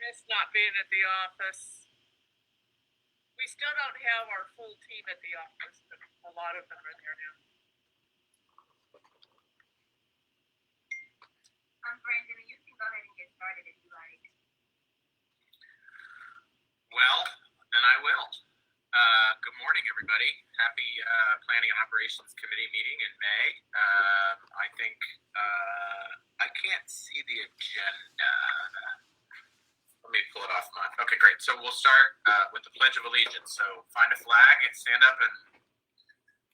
miss not being at the office. We still don't have our full team at the office, but a lot of them are there now. Brandon, you can go ahead and get started if you like. Well, then I will. Good morning, everybody. Happy Planning and Operations Committee meeting in May. I think I can't see the agenda. Let me pull it off mine. Okay, great. So we'll start with the Pledge of Allegiance. So find a flag and stand up and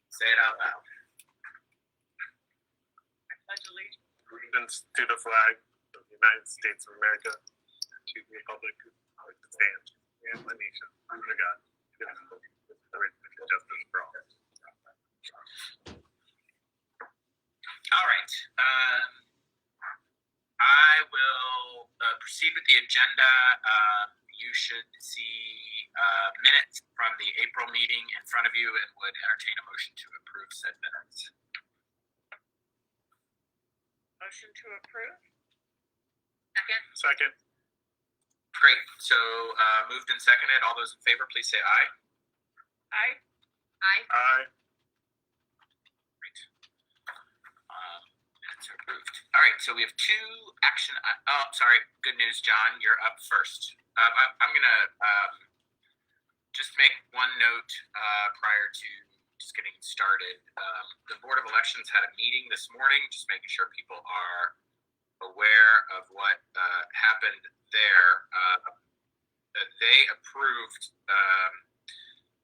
say it out loud. I pledge allegiance. Allegiance to the flag of the United States of America, to the republic that stands and the nation under God, indivisible, with liberty and justice for all. All right. I will proceed with the agenda. You should see minutes from the April meeting in front of you and would entertain a motion to approve said minutes. Motion to approve. Second. Great. So moved and seconded. All those in favor, please say aye. Aye. Aye. Great. Minutes are approved. All right. So we have two action. Sorry. Good news, John. You're up first. I'm going to just make one note prior to just getting started. The Board of Elections had a meeting this morning, just making sure people are aware of what happened there. That they approved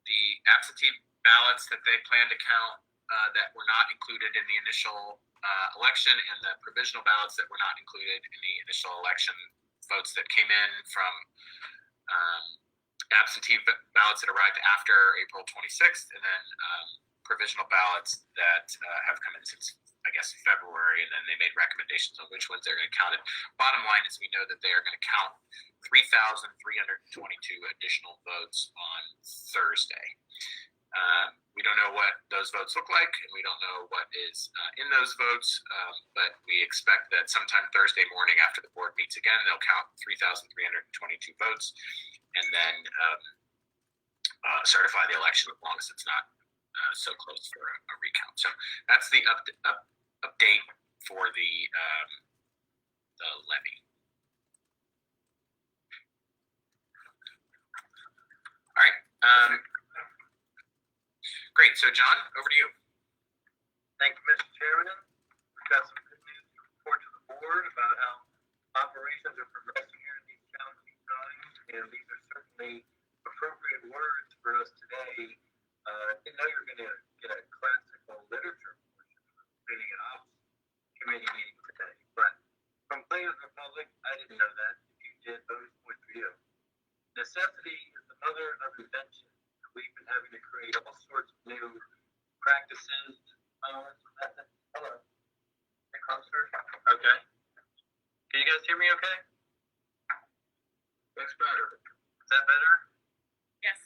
the absentee ballots that they plan to count that were not included in the initial election, and the provisional ballots that were not included in the initial election votes that came in from absentee ballots that arrived after April 26th, and then provisional ballots that have come in since, I guess, February, and then they made recommendations on which ones they're going to count. Bottom line is we know that they are going to count 3,322 additional votes on Thursday. We don't know what those votes look like, and we don't know what is in those votes, but we expect that sometime Thursday morning after the board meets again, they'll count 3,322 votes and then certify the election as long as it's not so close for a recount. So that's the update for the levy. All right. Great. So, John, over to you. Thank you, Mr. Chairman. We've got some good news to report to the board about how operations are progressing here in these challenging times, and these are certainly appropriate words for us today. I didn't know you were going to get a classical literature portion of the Planning and Ops Committee meeting today, but from Players Republic, I didn't know that. If you did, those points for you. Necessity is the mother of invention. We've been having to create all sorts of new practices. Hello. Hey, Cluster. Okay. Can you guys hear me okay? That's better. Is that better? Yes.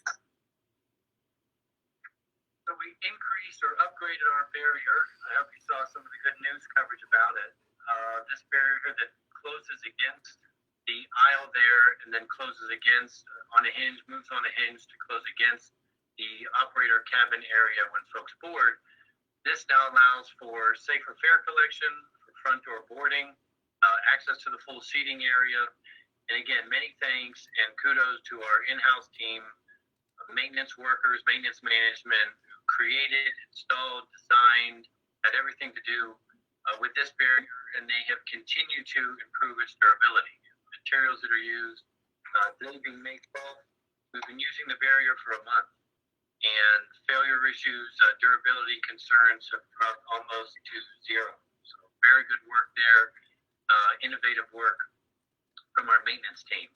So we increased or upgraded our barrier. I hope you saw some of the good news coverage about it. This barrier that closes against the aisle there and then closes against on a hinge, moves on a hinge to close against the operator cabin area when folks board. This now allows for safer fare collection, for front door boarding, access to the full seating area. And again, many thanks and kudos to our in-house team of maintenance workers, maintenance management, who created, installed, designed, had everything to do with this barrier, and they have continued to improve its durability. Materials that are used, today being May 12th, we've been using the barrier for a month. And failure issues, durability concerns have dropped almost to zero. So very good work there, innovative work from our maintenance team.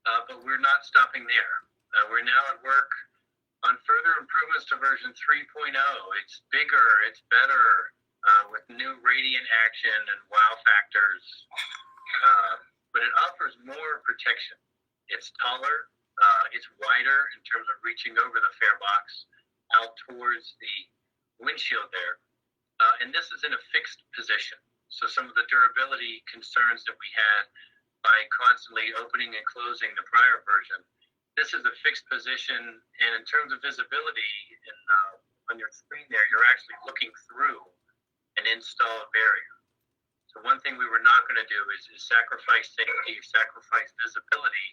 But we're not stopping there. We're now at work on further improvements to version 3.0. It's bigger, it's better, with new radiant action and wow factors. But it offers more protection. It's taller. It's wider in terms of reaching over the fare box out towards the windshield there. And this is in a fixed position. So some of the durability concerns that we had by constantly opening and closing the prior version. This is a fixed position, and in terms of visibility, on your screen there, you're actually looking through an installed barrier. So one thing we were not going to do is sacrifice safety, sacrifice visibility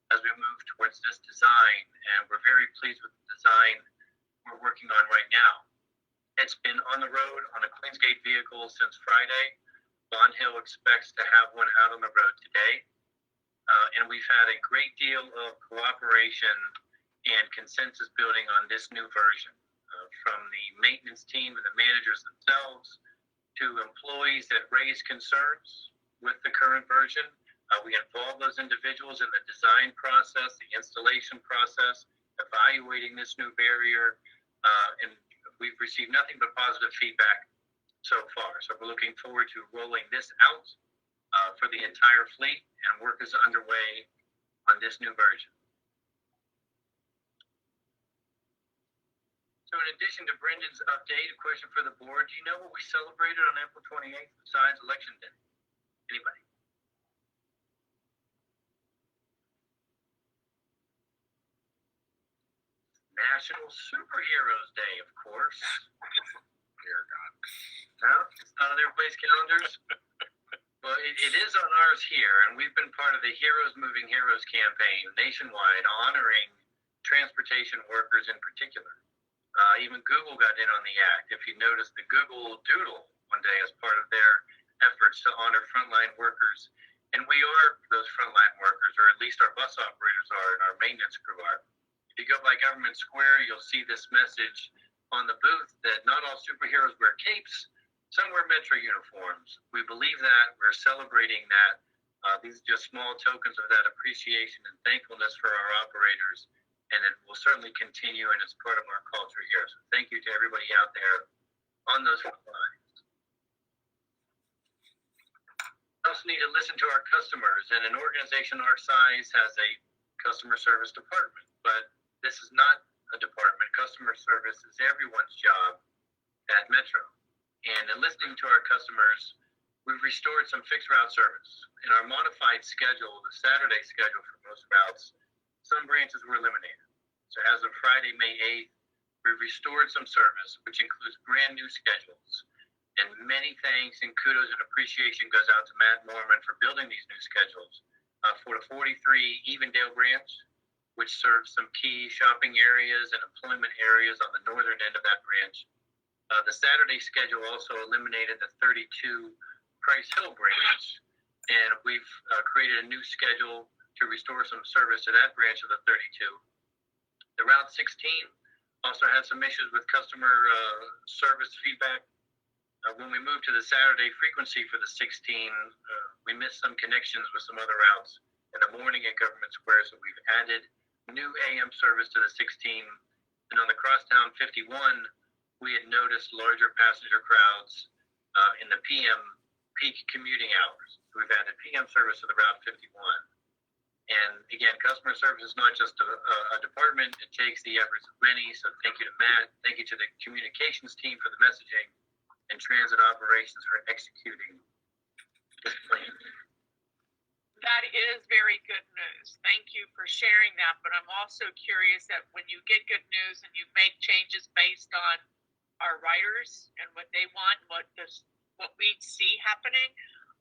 as we move towards this design, and we're very pleased with the design we're working on right now. It's been on the road on a Queensgate vehicle since Friday. Bond Hill expects to have one out on the road today. And we've had a great deal of cooperation and consensus building on this new version, from the maintenance team and the managers themselves to employees that raise concerns with the current version. We involve those individuals in the design process, the installation process, evaluating this new barrier, and we've received nothing but positive feedback so far. So we're looking forward to rolling this out for the entire fleet, and work is underway on this new version. So in addition to Brendan's update, a question for the board: do you know what we celebrated on April 28th besides Election Day? Anybody? National Superheroes Day, of course. Dear God. No, it's not on everybody's calendars. Well, it is on ours here, and we've been part of the Heroes Moving Heroes campaign nationwide, honoring transportation workers in particular. Even Google got in on the act. If you notice, the Google Doodle one day as part of their efforts to honor frontline workers. And we are those frontline workers, or at least our bus operators are and our maintenance crew are. If you go by Government Square, you'll see this message on the booth that not all superheroes wear capes. Some wear Metro uniforms. We believe that. We're celebrating that. These are just small tokens of that appreciation and thankfulness for our operators, and it will certainly continue, and it's part of our culture here. So thank you to everybody out there on those front lines. We also need to listen to our customers, and an organization our size has a customer service department, but this is not a department. Customer service is everyone's job at Metro. And in listening to our customers, we've restored some fixed route service. In our modified schedule, the Saturday schedule for most routes, some branches were eliminated. So as of Friday, May 8th, we've restored some service, which includes brand new schedules. And many thanks and kudos and appreciation goes out to Matt Norman for building these new schedules. For the 43 Evendale branch, which serves some key shopping areas and employment areas on the northern end of that branch. The Saturday schedule also eliminated the 32 Price Hill branch, and we've created a new schedule to restore some service to that branch of the 32. The Route 16 also had some issues with customer service feedback. When we moved to the Saturday frequency for the 16, we missed some connections with some other routes in the morning at Government Square, so we've added new AM service to the 16. And on the Crosstown 51, we had noticed larger passenger crowds in the PM peak commuting hours. So we've added PM service to the Route 51. And again, customer service is not just a department. It takes the efforts of many. So thank you to Matt. Thank you to the communications team for the messaging, and transit operations for executing this plan. That is very good news. Thank you for sharing that. But I'm also curious that when you get good news and you make changes based on our riders and what they want, what we see happening,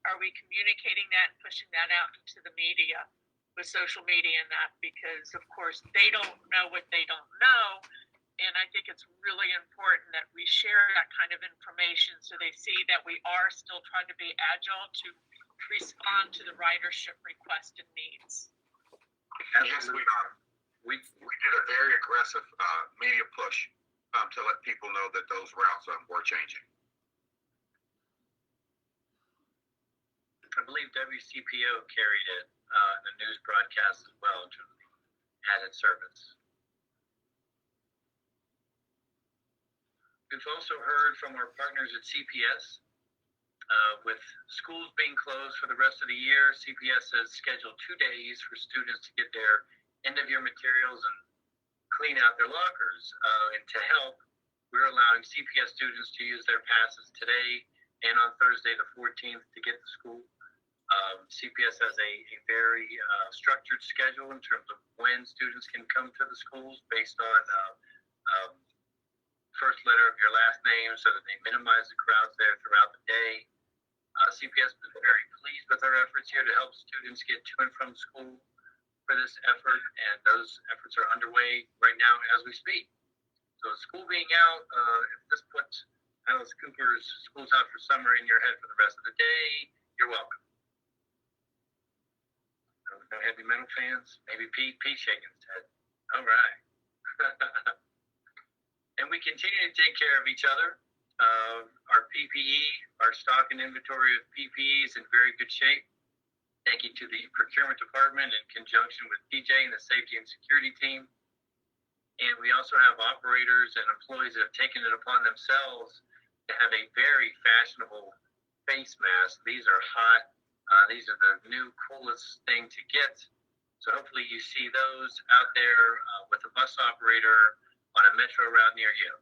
are we communicating that and pushing that out into the media with social media and that? Because of course they don't know what they don't know, and I think it's really important that we share that kind of information so they see that we are still trying to be agile to respond to the ridership request and needs. Yes, we did a very aggressive media push to let people know that those routes were changing. I believe WCPO carried it in the news broadcast as well in terms of added service. We've also heard from our partners at CPS. With schools being closed for the rest of the year, CPS has scheduled 2 days for students to get their end-of-year materials and clean out their lockers. And to help, we're allowing CPS students to use their passes today and on Thursday the 14th to get to school. CPS has a very structured schedule in terms of when students can come to the schools based on first letter of your last name so that they minimize the crowds there throughout the day. CPS has been very pleased with our efforts here to help students get to and from school for this effort, and those efforts are underway right now as we speak. So school being out, if this puts Alice Cooper's Schools Out for Summer in your head for the rest of the day, you're welcome. No heavy metal fans? Maybe Pete shaking his head. All right. And we continue to take care of each other. Our PPE, our stock and inventory of PPE is in very good shape. Thank you to the procurement department in conjunction with PJ and the safety and security team. And we also have operators and employees that have taken it upon themselves to have a very fashionable face mask. These are hot. These are the new coolest thing to get. So hopefully you see those out there with a bus operator on a metro route near you.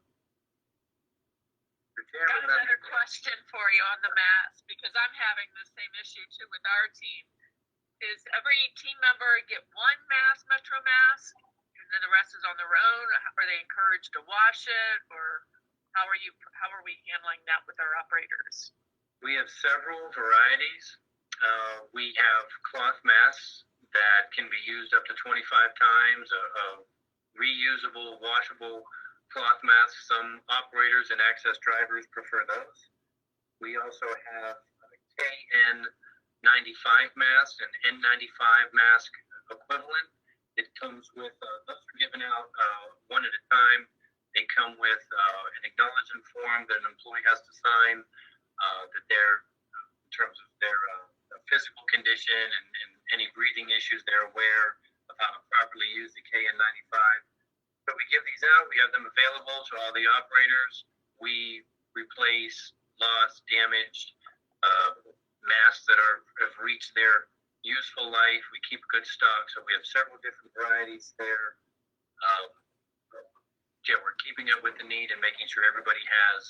Got another question for you on the mask, because I'm having the same issue too with our team. Is every team member get one metro mask, and then the rest is on their own? Are they encouraged to wash it, or how are we handling that with our operators? We have several varieties. We have cloth masks that can be used up to 25 times, reusable, washable cloth masks. Some operators and access drivers prefer those. We also have KN95 masks and N95 mask equivalent. It comes with, those are given out one at a time. They come with an acknowledgement form that an employee has to sign that they're, in terms of their physical condition and any breathing issues, they're aware of how to properly use the KN95. So we give these out. We have them available to all the operators. We replace lost, damaged masks that have reached their useful life. We keep good stock, so we have several different varieties there. We're keeping up with the need and making sure everybody has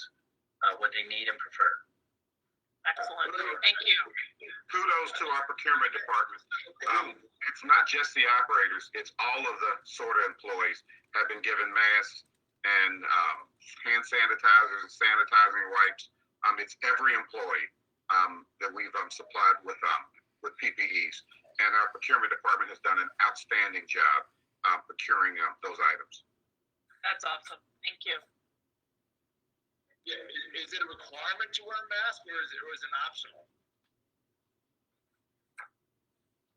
what they need and prefer. Excellent. Thank you. Kudos to our procurement department. It's not just the operators, it's all of the SORTA employees have been given masks and hand sanitizers and sanitizing wipes. It's every employee that we've supplied with PPEs. And our procurement department has done an outstanding job procuring those items. That's awesome. Thank you. Yeah, is it a requirement to wear a mask, or is it optional?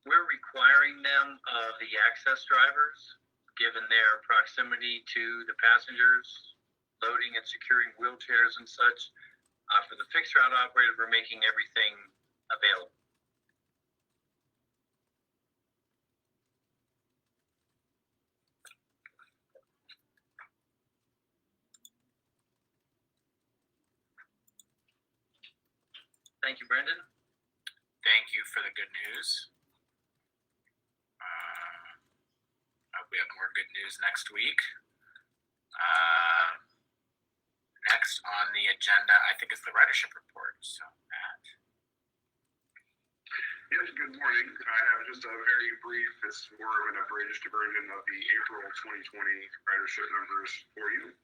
We're requiring them, the access drivers, given their proximity to the passengers, loading and securing wheelchairs and such. For the fixed route operators, we're making everything available. Thank you, Brendan. Thank you for the good news. I hope we have more good news next week. Next on the agenda, I think, is the ridership report. So, Matt. Yes, good morning. I have just a very brief, it's more of an abridged version of the April 2020 ridership numbers for you.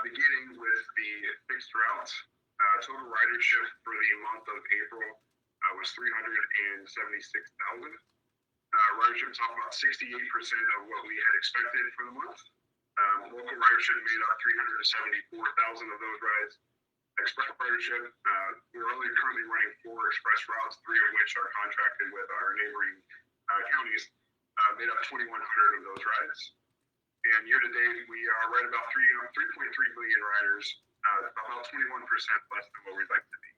Beginning with the fixed routes, total ridership for the month of April was 376,000. Ridership is up about 68% of what we had expected for the month. Local ridership made up 374,000 of those rides. Express ridership, we're only currently running 4 express routes, 3 of which are contracted with our neighboring counties, made up 2,100 of those rides. And year to date, we are right about 3.3 million riders, about 21% less than what we'd like to be.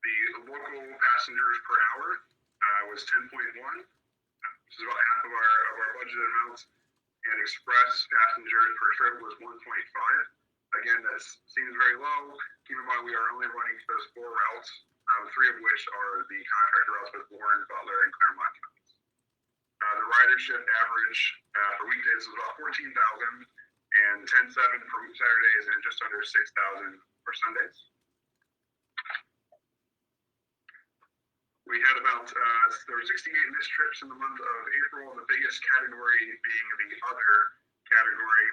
The local passengers per hour was 10.1, which is about half of our budgeted amounts, and express passengers per trip was 1.5. Again, that seems very low. Keep in mind we are only running those 4 routes, 3 of which are the contract routes with Warren, Butler, and Claremont counties. The ridership average for weekdays was about 14,000, and 10.7 for Saturdays, and just under 6,000 for Sundays. We had about, there were 68 missed trips in the month of April, and the biggest category being the other category.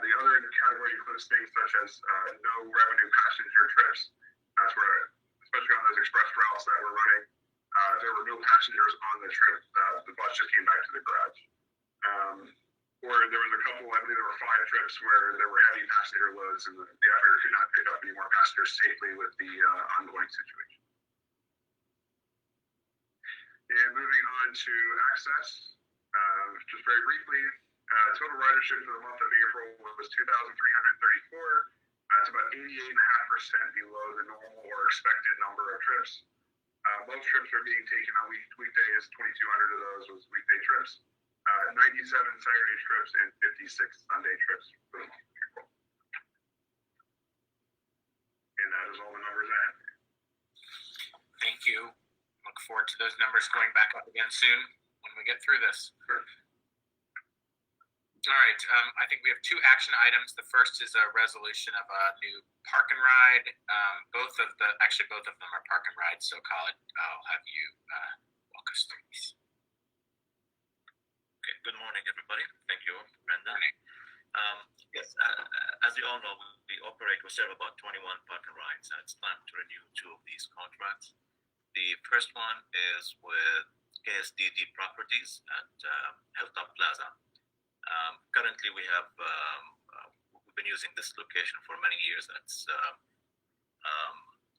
The other category includes things such as no revenue passenger trips. That's where, especially on those express routes that we're running, there were no passengers on the trip. The bus just came back to the garage. Or there was a couple, I believe there were 5 trips where there were heavy passenger loads, and the operator could not pick up any more passengers safely with the ongoing situation. And moving on to access, just very briefly, total ridership for the month of April was 2,334. That's about 88.5% below the normal or expected number of trips. Most trips are being taken on weekdays. 2,200 of those was weekday trips. 97 Saturday trips and 56 Sunday trips for the month of April. And that is all the numbers I have. Thank you. Look forward to those numbers going back up again soon when we get through this. Sure. All right. I think we have 2 action items. The first is a resolution of a new park and ride. Both of them are park and rides. So, Colin, I'll have you walk us through these. Okay. Good morning, everybody. Thank you, Brenda. Yes, as you all know, we serve about 21 park and rides, and it's time to renew 2 of these contracts. The first one is with KSDD Properties at Hilltop Plaza. Currently, we've been using this location for many years.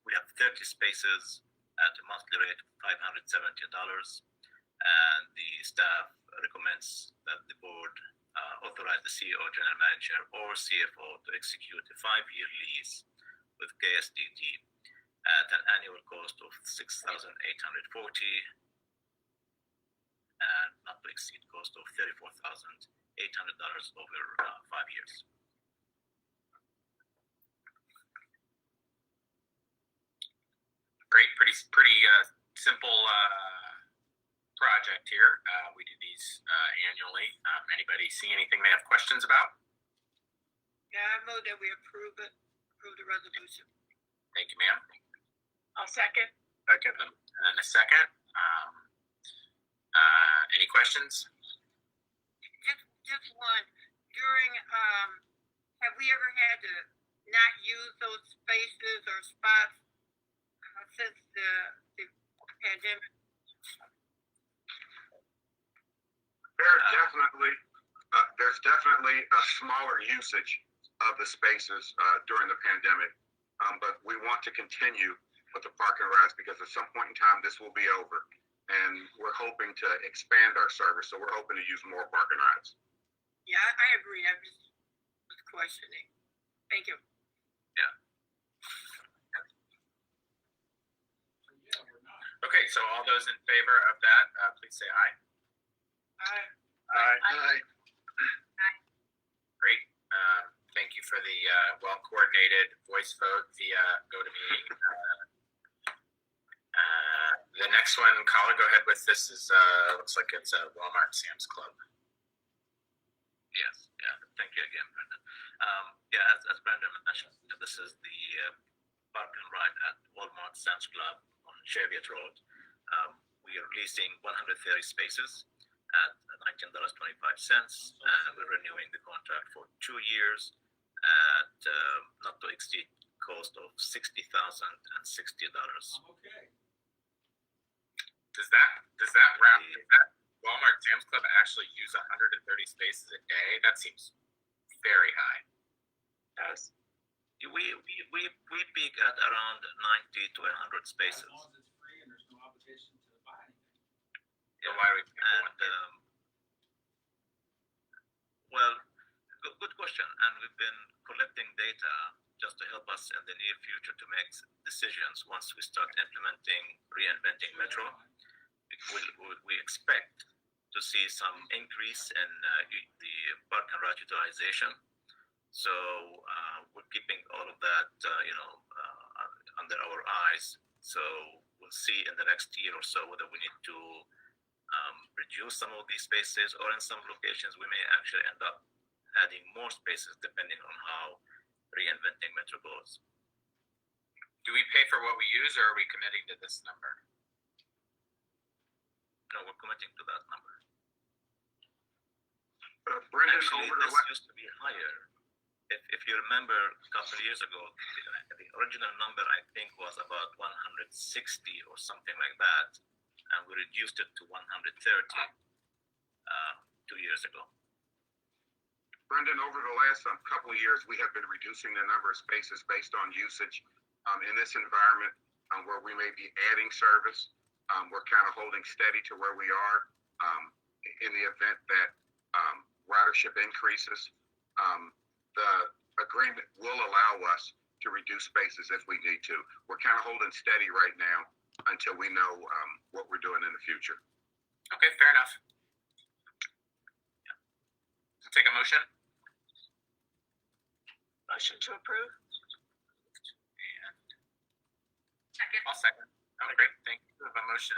We have 30 spaces at a monthly rate of $570, and the staff recommends that the board authorize the CEO, general manager, or CFO to execute a 5-year lease with KSDD at an annual cost of $6,840 and not to exceed cost of $34,800 over 5 years. Great, pretty simple project here. We do these annually. Anybody see anything they have questions about? Yeah, I move that we approve the resolution. Thank you, ma'am. I'll second. Second. And then a second. Any questions? Just one. Have we ever had to not use those spaces or spots since the pandemic? There's definitely a smaller usage of the spaces during the pandemic, but we want to continue with the park and rides because at some point in time this will be over, and we're hoping to expand our service, so we're hoping to use more park and rides. Yeah, I agree. I'm just questioning. Thank you. Yeah. Okay, so all those in favor of that, please say aye. Aye. Aye. Great. Thank you for the well-coordinated voice vote via GoToMeeting. The next one, Colin, go ahead with this. Looks like it's a Walmart Sam's Club. Yes. Yeah. Thank you again, Brendan. As Brendan mentioned, this is the park and ride at Walmart Sam's Club on Cheviot Road. We are leasing 130 spaces at $19.25, and we're renewing the contract for 2 years at not to exceed cost of $60,060. Okay. Does that Walmart Sam's Club actually use 130 spaces a day? That seems very high. Does. We peak at around 90 to 100 spaces. As long as it's free and there's no obligation to buy anything. So why are we paying good question. And we've been collecting data just to help us in the near future to make decisions once we start implementing reinventing Metro. We expect to see some increase in the park and ride utilization. So we're keeping all of that, under our eyes. So we'll see in the next year or so whether we need to reduce some of these spaces, or in some locations we may actually end up adding more spaces depending on how reinventing Metro goes. Do we pay for what we use, or are we committing to this number? we're committing to that number. Brendan, Actually, over the this used to be higher. If you remember, a couple of years ago, the original number I think was about 160 or something like that, and we reduced it to 130 2 years ago. Brendan, over the last couple of years, we have been reducing the number of spaces based on usage. In this environment, where we may be adding service, we're kind of holding steady to where we are. In the event that ridership increases, the agreement will allow us to reduce spaces if we need to. We're kind of holding steady right now until we know what we're doing in the future. Okay, fair enough. Yeah. So take a motion. Motion to approve. And Second. I'll second. Oh, great. Thank you. We have a motion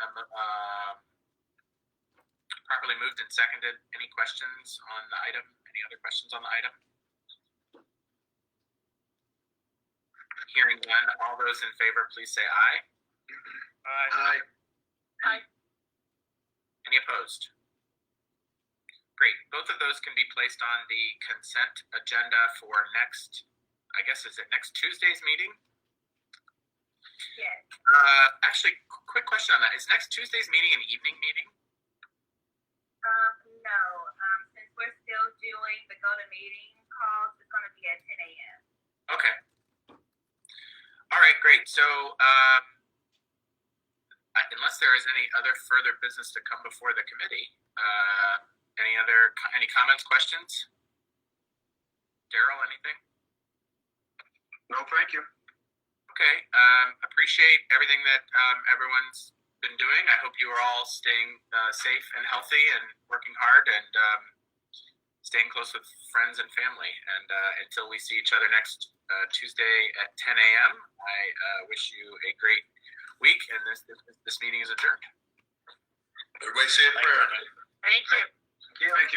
properly moved and seconded. Any questions on the item? Any other questions on the item? Hearing none, all those in favor, please say aye. Aye. Aye. Any opposed? Great. Both of those can be placed on the consent agenda for next, I guess, is it next Tuesday's meeting? Yes. Actually, quick question on that. Is next Tuesday's meeting an evening meeting? No. Since we're still doing the go-to-meeting calls, it's going to be at 10 a.m. Okay. All right, great. So, unless there is any other further business to come before the committee, any comments, questions? Daryl, anything? No, thank you. Okay. Appreciate everything that everyone's been doing. I hope you are all staying safe and healthy and working hard and staying close with friends and family. And until we see each other next Tuesday at 10 a.m., I wish you a great week, and this meeting is adjourned. Everybody say a prayer. Thank you. Thank you.